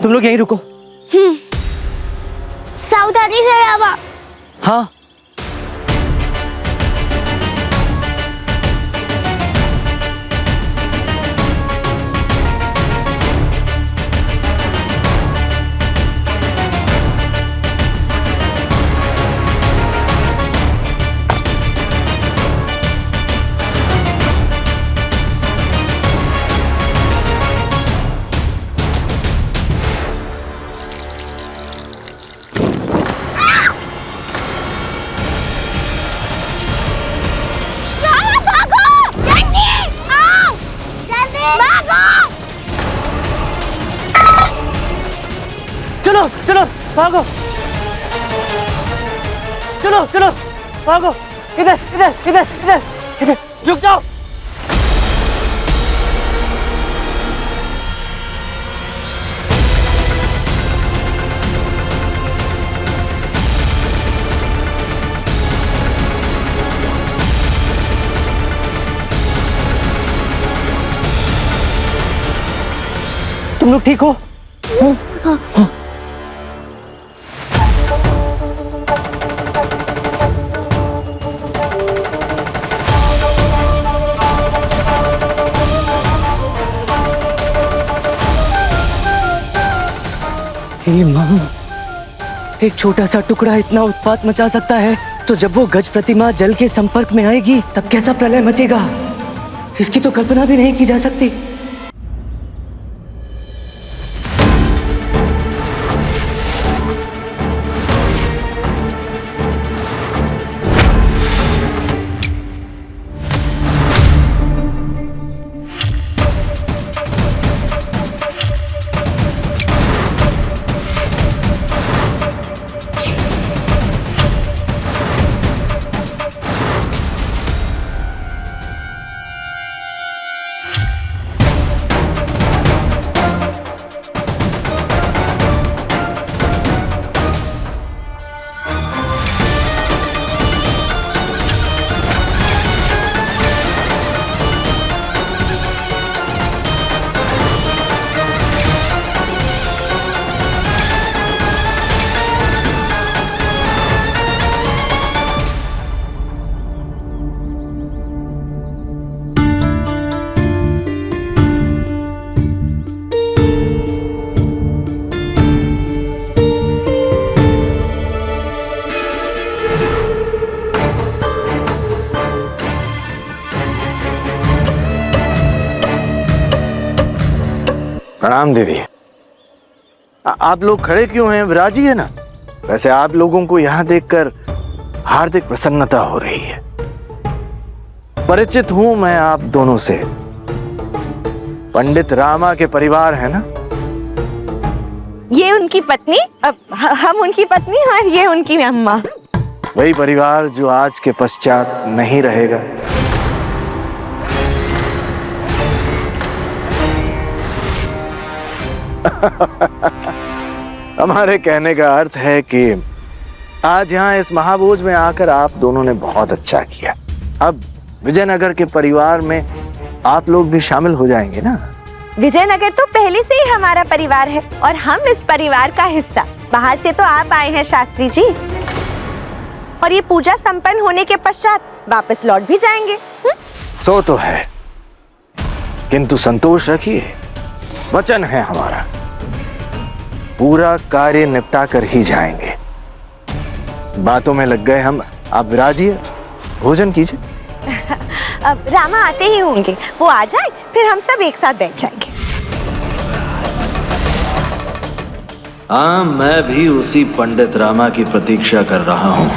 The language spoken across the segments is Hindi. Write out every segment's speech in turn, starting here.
तुम लोग यहीं रुको। सावधानी से रामा। हाँ चलो चलो भागो, चलो चलो भागो। इधर इधर इधर इधर इधर, रुक जाओ। तुम लोग ठीक हो? हाँ। मां, एक छोटा सा टुकड़ा इतना उत्पात मचा सकता है, तो जब वो गज प्रतिमा जल के संपर्क में आएगी तब कैसा प्रलय मचेगा, इसकी तो कल्पना भी नहीं की जा सकती। प्रणाम देवी। आप लोग खड़े क्यों हैं? विराजी है ना। वैसे आप लोगों को यहाँ देखकर हार्दिक प्रसन्नता हो रही है। परिचित हूं मैं आप दोनों से। पंडित रामा के परिवार है ना? ये उनकी पत्नी, हम उनकी पत्नी और ये उनकी अम्मा। वही परिवार जो आज के पश्चात नहीं रहेगा। हमारे कहने का अर्थ है कि आज यहाँ इस महाभोज में आकर आप दोनों ने बहुत अच्छा किया। अब विजयनगर के परिवार में आप लोग भी शामिल हो जाएंगे ना? विजयनगर तो पहले से ही हमारा परिवार है और हम इस परिवार का हिस्सा। बाहर से तो आप आए हैं शास्त्री जी, और ये पूजा संपन्न होने के पश्चात वापस लौट भी जाएंगे। सो तो है, किंतु संतोष रखिए, वचन है हमारा, पूरा कार्य निपटा कर ही जाएंगे। बातों में लग गए हम। आप विराजिए, भोजन कीजिए। अब रामा आते ही होंगे, वो आ जाए फिर हम सब एक साथ बैठ जाएंगे। हाँ, मैं भी उसी पंडित रामा की प्रतीक्षा कर रहा हूँ।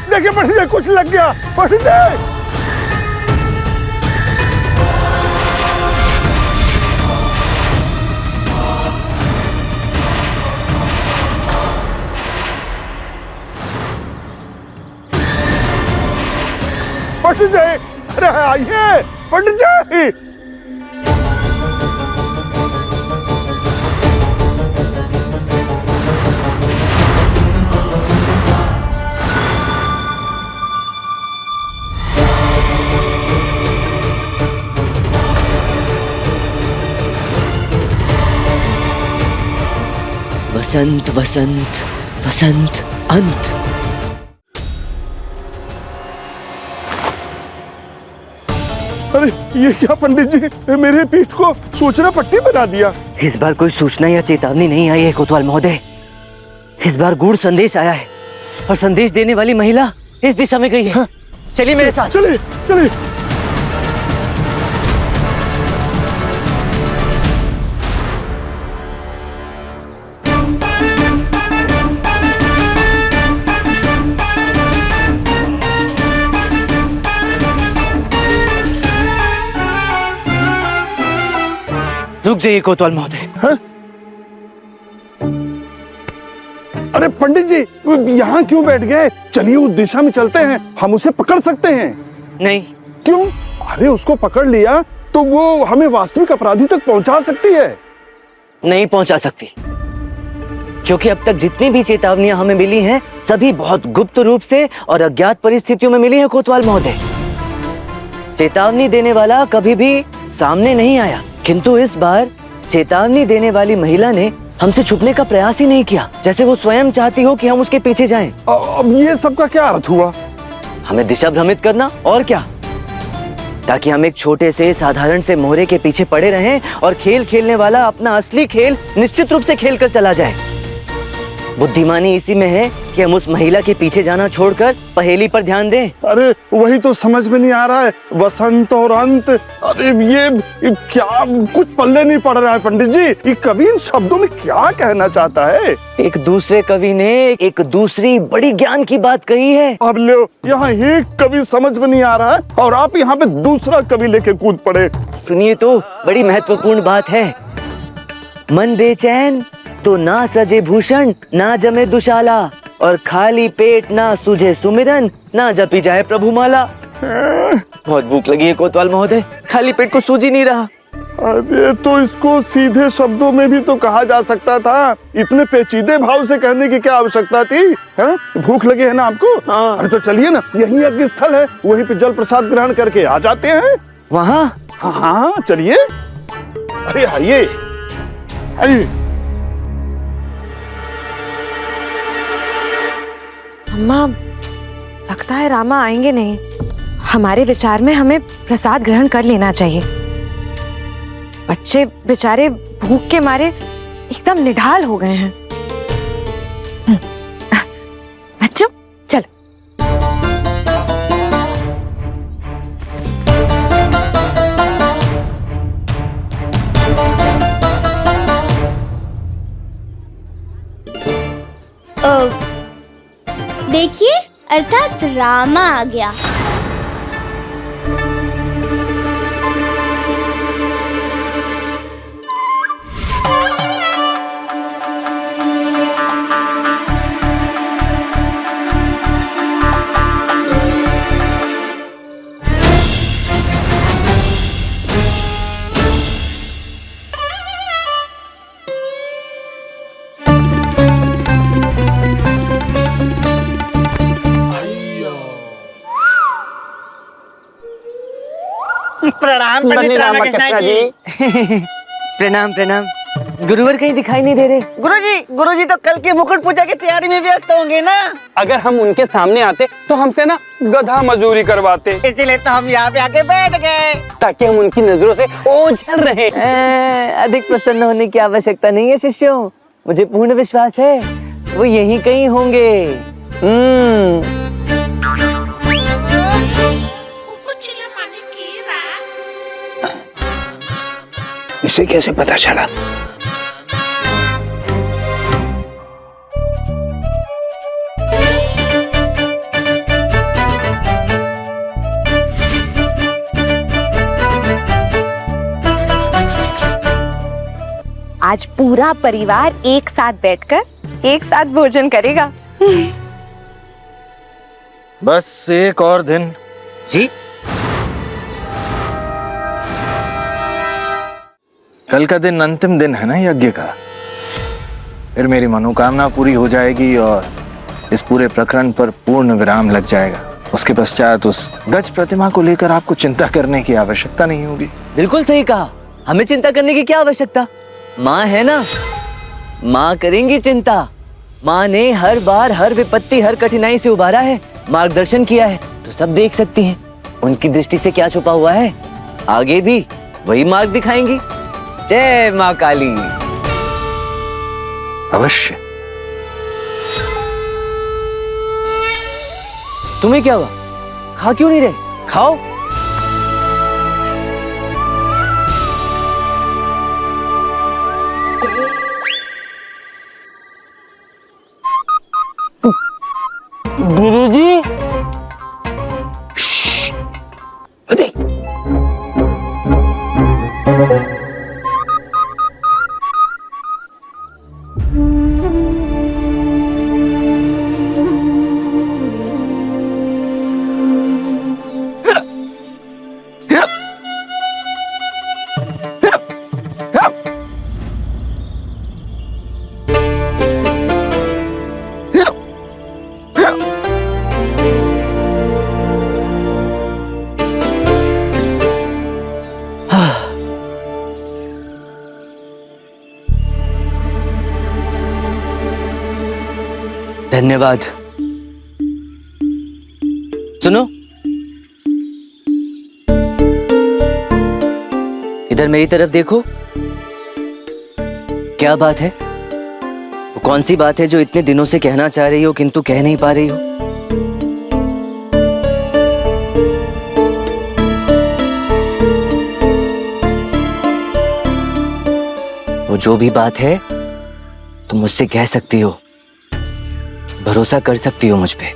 देखिए पंडित, कुछ लग गया पंडित। पंडित जी, अरे आइए पंडित जी। वसंत वसंत वसंत अंत। अरे ये क्या पंडित जी, मेरे पीठ को सूचना पट्टी बना दिया। इस बार कोई सूचना या चेतावनी नहीं आई है कोतवाल महोदय। इस बार गूढ़ संदेश आया है और संदेश देने वाली महिला इस दिशा में गई है। चलिए मेरे साथ। चलिए चलिए। रुक जाइए कोतवाल महोदय। अरे पंडित जी, यहाँ क्यों बैठ गए? चलिए उस दिशा में चलते हैं, हम उसे पकड़ सकते हैं। नहीं। क्यों? अरे उसको पकड़ लिया तो वो हमें वास्तविक अपराधी तक पहुंचा सकती है। नहीं पहुंचा सकती, क्योंकि अब तक जितनी भी चेतावनियां हमें मिली हैं सभी बहुत गुप्त रूप से और अज्ञात परिस्थितियों में मिली हैं कोतवाल महोदय। चेतावनी देने वाला कभी भी सामने नहीं आया, किंतु इस बार चेतावनी देने वाली महिला ने हमसे छुपने का प्रयास ही नहीं किया, जैसे वो स्वयं चाहती हो कि हम उसके पीछे जाएं। अब ये सब का क्या अर्थ हुआ? हमें दिशा भ्रमित करना और क्या, ताकि हम एक छोटे से साधारण से मोहरे के पीछे पड़े रहें और खेल खेलने वाला अपना असली खेल निश्चित रूप से खेल कर चला जाए। बुद्धिमानी इसी में है कि हम उस महिला के पीछे जाना छोड़कर पहेली पर ध्यान दें। अरे वही तो समझ में नहीं आ रहा है, वसंत और अंत। अरे ये क्या, कुछ पल्ले नहीं पड़ रहा है पंडित जी। ये कवि इन शब्दों में क्या कहना चाहता है? एक दूसरे कवि ने एक दूसरी बड़ी ज्ञान की बात कही है। अब लो, यहाँ एक कवि समझ में नहीं आ रहा है और आप यहाँ पे दूसरा कवि लेके कूद पड़े। सुनिए तो, बड़ी महत्वपूर्ण बात है। मन बेचैन तो ना सजे भूषण, ना जमे दुशाला, और खाली पेट ना सूझे सुमिरन, ना जपी जाए प्रभु माला। बहुत भूख लगी है कोतवाल महोदय, खाली पेट को सूझ ही नहीं रहा। अरे तो इसको सीधे शब्दों में भी तो कहा जा सकता था, इतने पेचीदे भाव से कहने की क्या आवश्यकता थी? भूख लगी है ना आपको? हाँ। अरे तो चलिए ना, यही यज्ञ स्थल है, वहीं पे जल प्रसाद ग्रहण करके आ जाते हैं। वहाँ? हाँ चलिए। अरे आइए आइए। अम्मा, लगता है रामा आएंगे नहीं। हमारे विचार में हमें प्रसाद ग्रहण कर लेना चाहिए। बच्चे बेचारे भूख के मारे एकदम निढाल हो गए हैं। बच्चों चल। देखिए, अर्थात रामा आ गया। प्रणाम पंडित रामकृष्ण जी। प्रणाम प्रणाम। गुरुवर कहीं दिखाई नहीं दे रहे। गुरुजी तो कल की मुकुट पूजा की तैयारी में व्यस्त होंगे ना। अगर हम उनके सामने आते तो हमसे ना गधा मजदूरी करवाते, इसीलिए तो हम यहाँ पे आके बैठ गए, ताकि हम उनकी नजरों से ओझल रहे। अधिक प्रसन्न होने की आवश्यकता नहीं है शिष्यों, मुझे पूर्ण विश्वास है वो यहीं कहीं होंगे। इसे कैसे पता चला? आज पूरा परिवार एक साथ बैठकर एक साथ भोजन करेगा। बस एक और दिन। जी कल का दिन अंतिम दिन है ना यज्ञ का। फिर मेरी मनोकामना पूरी हो जाएगी और इस पूरे प्रकरण पर पूर्ण विराम लग जाएगा। उसके पश्चात उस गज प्रतिमा को लेकर आपको चिंता करने की आवश्यकता नहीं होगी। बिल्कुल सही कहा, हमें चिंता करने की क्या आवश्यकता। माँ है ना, माँ करेंगी चिंता। माँ ने हर बार हर विपत्ति हर कठिनाई से उबारा है, मार्गदर्शन किया है, तो सब देख सकती हैं। उनकी दृष्टि से क्या छुपा हुआ है, आगे भी वही मार्ग दिखाएंगी। जय माँ काली। अवश्य। तुम्हें क्या हुआ, खा क्यों नहीं रहे? खाओ। गुरुजी, धन्यवाद। सुनो, इधर मेरी तरफ देखो। क्या बात है? वो कौन सी बात है जो इतने दिनों से कहना चाह रही हो किंतु कह नहीं पा रही हो? वो जो भी बात है तुम मुझसे कह सकती हो, भरोसा कर सकती हो मुझ पे।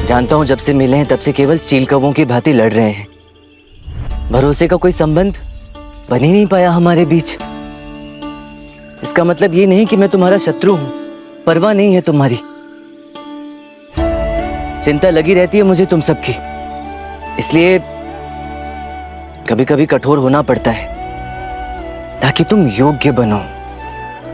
जानता हूं जब से मिले हैं तब से केवल चील कौवों की भांति लड़ रहे हैं। भरोसे का कोई संबंध बन ही नहीं पाया हमारे बीच। इसका मतलब ये नहीं कि मैं तुम्हारा शत्रु हूं, परवाह नहीं है तुम्हारी। चिंता लगी रहती है मुझे तुम सबकी, इसलिए कभी कभी कठोर होना पड़ता है ताकि तुम योग्य बनो,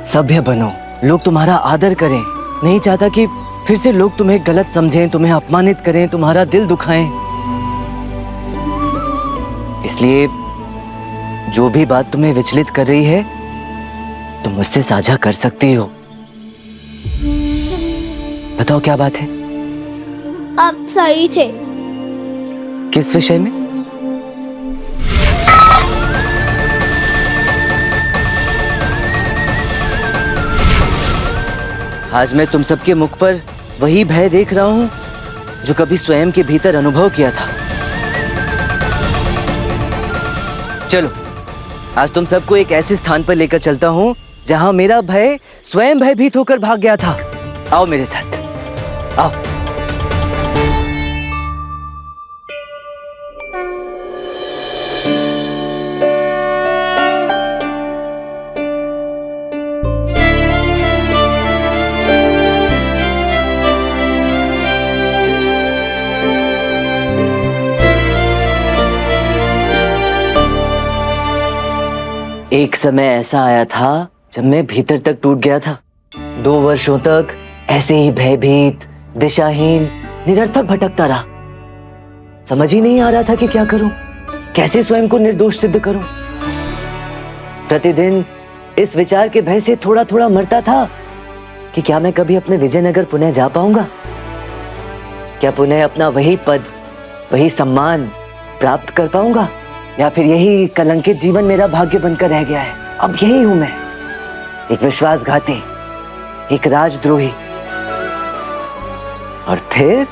सभ्य बनो, लोग तुम्हारा आदर करें। नहीं चाहता कि फिर से लोग तुम्हें गलत समझें, तुम्हें अपमानित करें, तुम्हारा दिल दुखाएं। इसलिए जो भी बात तुम्हें विचलित कर रही है तुम मुझसे साझा कर सकती हो। बताओ क्या बात है? आप सही थे। किस विषय में? आज मैं तुम सबके मुख पर वही भय देख रहा हूं जो कभी स्वयं के भीतर अनुभव किया था। चलो, आज तुम सबको एक ऐसे स्थान पर लेकर चलता हूं जहां मेरा भय स्वयं भयभीत होकर भाग गया था। आओ मेरे साथ, आओ। एक समय ऐसा आया था जब मैं भीतर तक टूट गया था। 2 वर्षों तक ऐसे ही भयभीत, दिशाहीन, निरर्थक भटकता रहा। समझ ही नहीं आ रहा था कि क्या करूं, कैसे स्वयं को निर्दोष सिद्ध करूं। प्रतिदिन इस विचार के भय से थोड़ा थोड़ा मरता था कि क्या मैं कभी अपने विजयनगर पुनः जा पाऊंगा, क्या पुनः अपना वही पद, वही सम्मान प्राप्त कर पाऊंगा, या फिर यही कलंकित जीवन मेरा भाग्य बनकर रह गया है। अब यही हूं मैं, एक विश्वासघाती, एक राजद्रोही। और फिर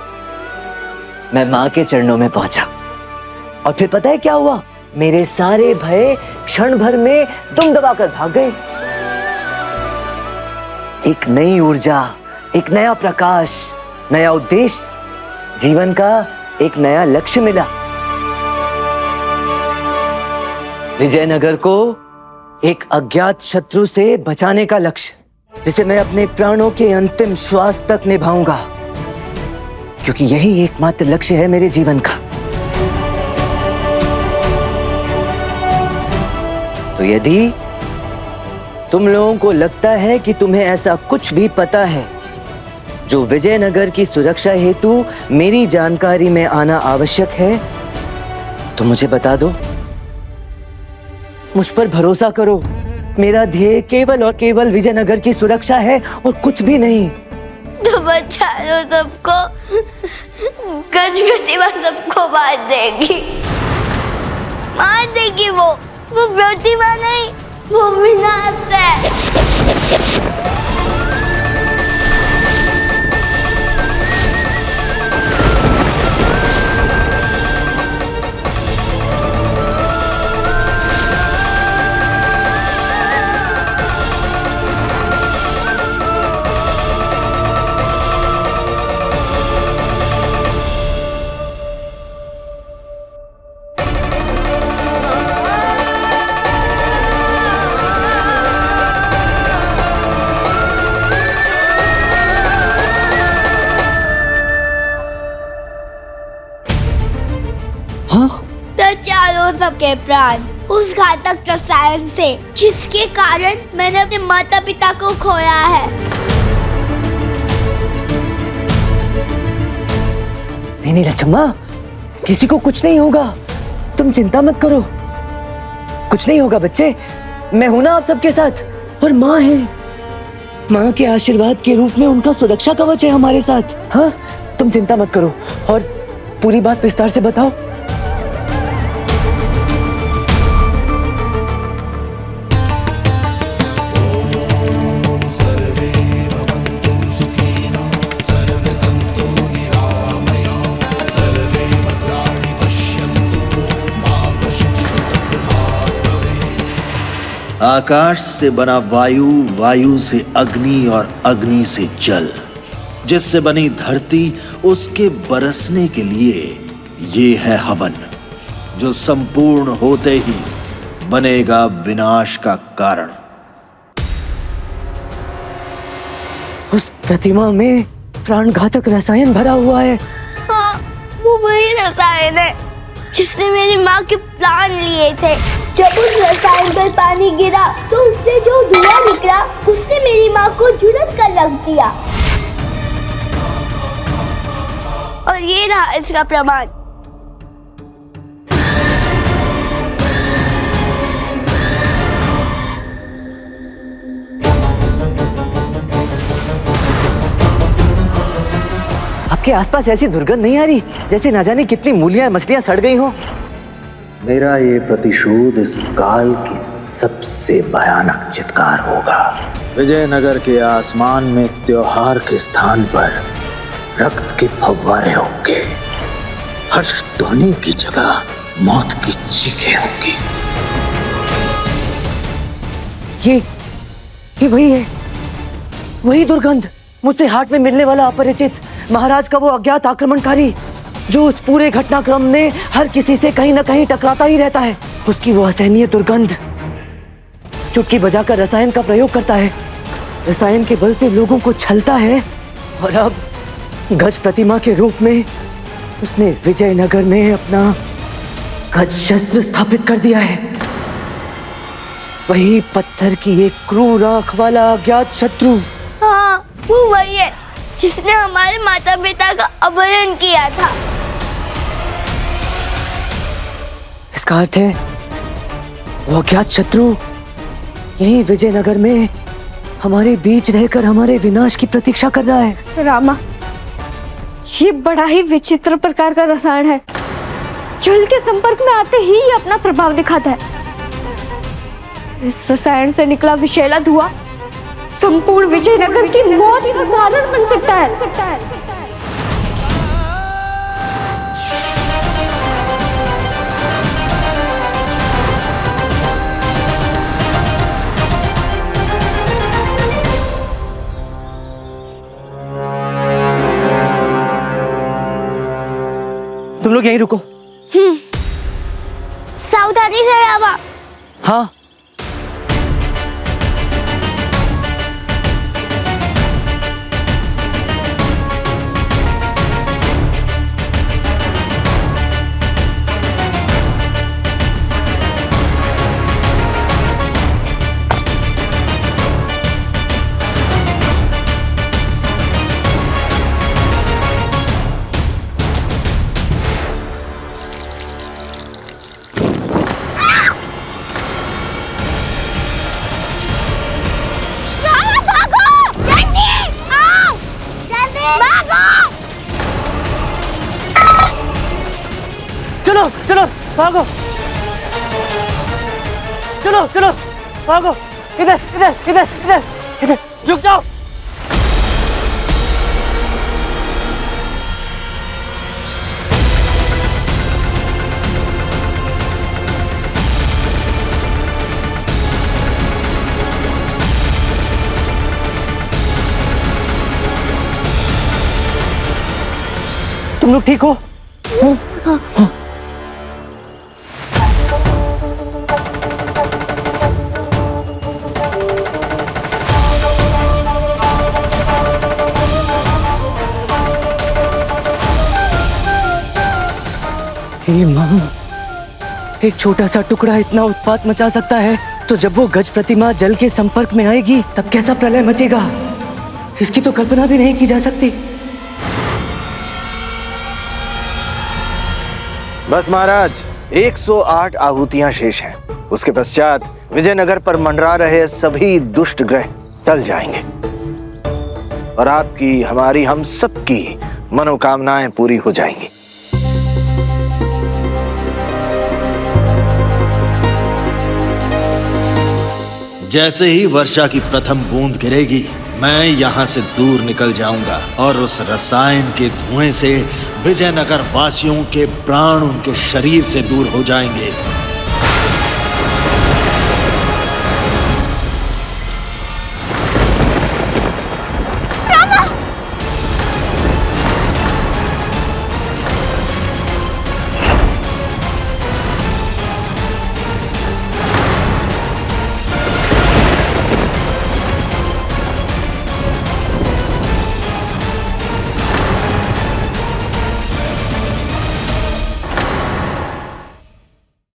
मैं मां के चरणों में पहुंचा और फिर पता है क्या हुआ? मेरे सारे भय क्षण भर में दुम दबाकर भाग गए। एक नई ऊर्जा, एक नया प्रकाश, नया उद्देश्य, जीवन का एक नया लक्ष्य मिला। विजयनगर को एक अज्ञात शत्रु से बचाने का लक्ष्य, जिसे मैं अपने प्राणों के अंतिम श्वास तक निभाऊंगा, क्योंकि यही एकमात्र लक्ष्य है मेरे जीवन का। तो यदि तुम लोगों को लगता है कि तुम्हें ऐसा कुछ भी पता है जो विजयनगर की सुरक्षा हेतु मेरी जानकारी में आना आवश्यक है, तो मुझे बता दो। मुझ पर भरोसा करो, मेरा ध्येय केवल और केवल विजयनगर की सुरक्षा है और कुछ भी नहीं। तो बचा लो सबको, गज प्रतिभा सबको मार देगी, मार देगी। वो प्रतिभा नहीं, वो विनाश है। बचा लो सबके प्राण उस घातक रसायन से जिसके कारण मैंने अपने माता पिता को खोया है। नहीं लक्ष्मा, किसी को कुछ नहीं होगा, तुम चिंता मत करो। कुछ नहीं होगा बच्चे, मैं हूं ना आप सबके साथ। और माँ है, माँ के आशीर्वाद के रूप में उनका सुरक्षा कवच है हमारे साथ। हाँ, तुम चिंता मत करो और पूरी बात विस्तार से बताओ। आकाश से बना वायु, वायु से अग्नि और अग्नि से जल, जिससे बनी धरती, उसके बरसने के लिए ये है हवन, जो संपूर्ण होते ही बनेगा विनाश का कारण। उस प्रतिमा में प्राणघातक रसायन भरा हुआ है। हाँ, वो वही रसायन है जिसने मेरी माँ के प्राण लिए थे। जब उस रसायन पर पानी गिरा तो उससे जो धुआं निकला उसने मेरी माँ को झुलस कर रख दिया। और ये रहा इसका प्रमाण। आपके आसपास ऐसी दुर्गंध नहीं आ रही जैसे ना जाने कितनी मूलियां मछलियां सड़ गई हो। मेरा ये प्रतिशोध इस काल की सबसे भयानक चित्कार होगा। विजयनगर के आसमान में त्योहार के स्थान पर रक्त के फव्वारे होंगे, हर्ष ध्वनि की जगह मौत की चीखें होंगी। ये वही है, वही दुर्गंध, मुझसे हाट में मिलने वाला अपरिचित महाराज का वो अज्ञात आक्रमणकारी जो उस पूरे घटनाक्रम में हर किसी से कहीं ना कहीं टकराता ही रहता है। उसकी वो असहनीय दुर्गंध चुटकी बजाकर रसायन का प्रयोग करता है, रसायन के बल से लोगों को छलता है और अब गज प्रतिमा के रूप में उसने विजयनगर में अपना गज शस्त्र स्थापित कर दिया है। वही पत्थर की एक क्रूर आंख वाला अज्ञात शत्रु। हाँ, वो वही है जिसने हमारे माता पिता का अपहरण किया था। इसका अर्थ है वो अज्ञात शत्रु यहीं विजयनगर में हमारे बीच रहकर हमारे विनाश की प्रतीक्षा कर रहा है। रामा, ये बड़ा ही विचित्र प्रकार का रसायन है। जल के संपर्क में आते ही ये अपना प्रभाव दिखाता है। इस रसायन से निकला विषैला धुआं संपूर्ण विजयनगर की मौत का कारण बन सकता है। तुम लोग यहीं रुको। सावधानी से रामा। हाँ, चलो चलो भागो, चलो चलो भागो, इधर इधर इधर इधर इधर, रुक जाओ। तुम लोग ठीक हो? हे मां, एक छोटा सा टुकड़ा इतना उत्पात मचा सकता है, तो जब वो गज प्रतिमा जल के संपर्क में आएगी तब कैसा प्रलय मचेगा, इसकी तो कल्पना भी नहीं की जा सकती। बस महाराज, 108 आहुतियां शेष हैं। उसके पश्चात विजयनगर पर मंडरा रहे सभी दुष्ट ग्रह टल जाएंगे और आपकी, हमारी, हम सबकी मनोकामनाएं पूरी हो जाएंगी। जैसे ही वर्षा की प्रथम बूंद गिरेगी, मैं यहाँ से दूर निकल जाऊंगा और उस रसायन के धुएं से विजयनगर वासियों के प्राण उनके शरीर से दूर हो जाएंगे।